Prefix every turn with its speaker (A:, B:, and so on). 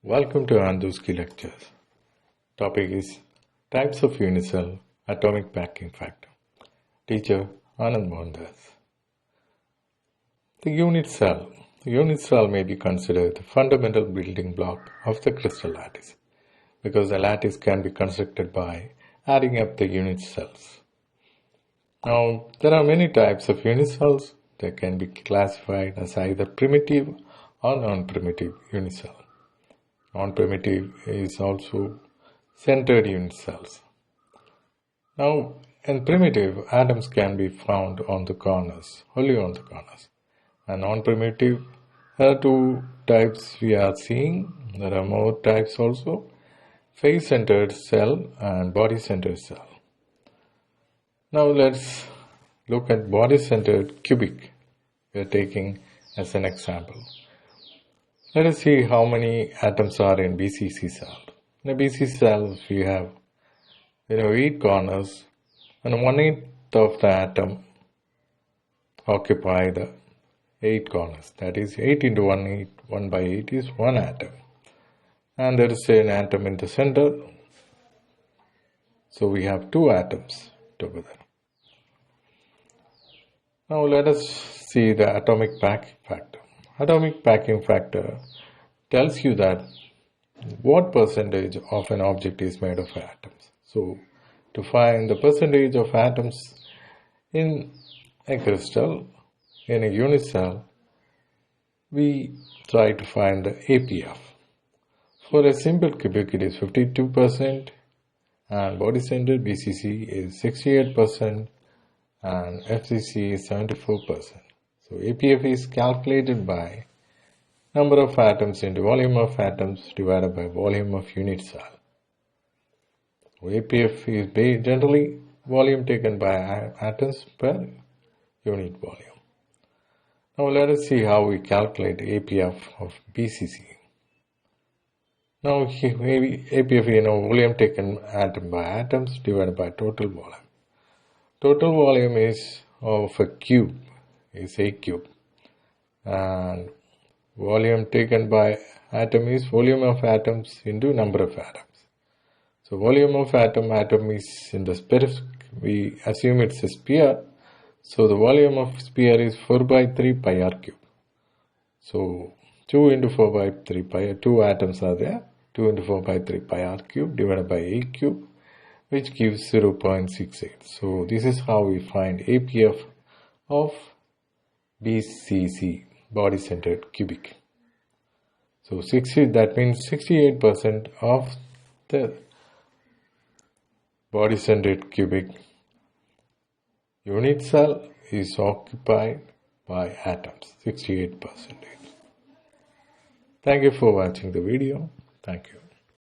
A: Welcome to Anduski lectures. Topic is types of unicell atomic packing factor. Teacher Anand Mohandas. The unit cell may be considered the fundamental building block of the crystal lattice because the lattice can be constructed by adding up the unit cells. Now, there are many types of unicells that can be classified as either primitive or non-primitive unicell. Non-primitive is also centered unit cells. Now, in primitive, atoms can be found on the corners, only on the corners. And non-primitive, there are two types we are seeing. There are more types also, face-centered cell and body-centered cell. Now let's look at body-centered cubic. We are taking as an example. Let us see how many atoms are in BCC cell. In a BCC cell, we have 8 corners, and 1/8 of the atom occupy the 8 corners. That is 8 into 1 by 8 is 1 atom. And there is an atom in the center. So we have 2 atoms together. Now let us see the atomic packing factor. Atomic packing factor tells you that what percentage of an object is made of atoms. So to find the percentage of atoms in a crystal, in a unicell, we try to find the APF. For a simple cubic, it is 52%, and body-centered BCC is 68%, and FCC is 74%. So APF is calculated by number of atoms into volume of atoms divided by volume of unit cell. So APF is generally volume taken by atoms per unit volume. Now let us see how we calculate APF of BCC. Now maybe APF, volume taken atom by atoms divided by total volume. Total volume is of a cube is a cube, and volume taken by atom is volume of atoms into number of atoms. So volume of atom is in the sphere. We assume it's a sphere, so the volume of sphere is 4 by 3 pi r cube. So 2 into 4 by 3 pi, 2 atoms are there, 2 into 4 by 3 pi r cube divided by a cube, which gives 0.68. So this is how we find APF of BCC, body-centered cubic. So that means 68% of the body-centered cubic unit cell is occupied by atoms, 68%. Thank you for watching the video. Thank you.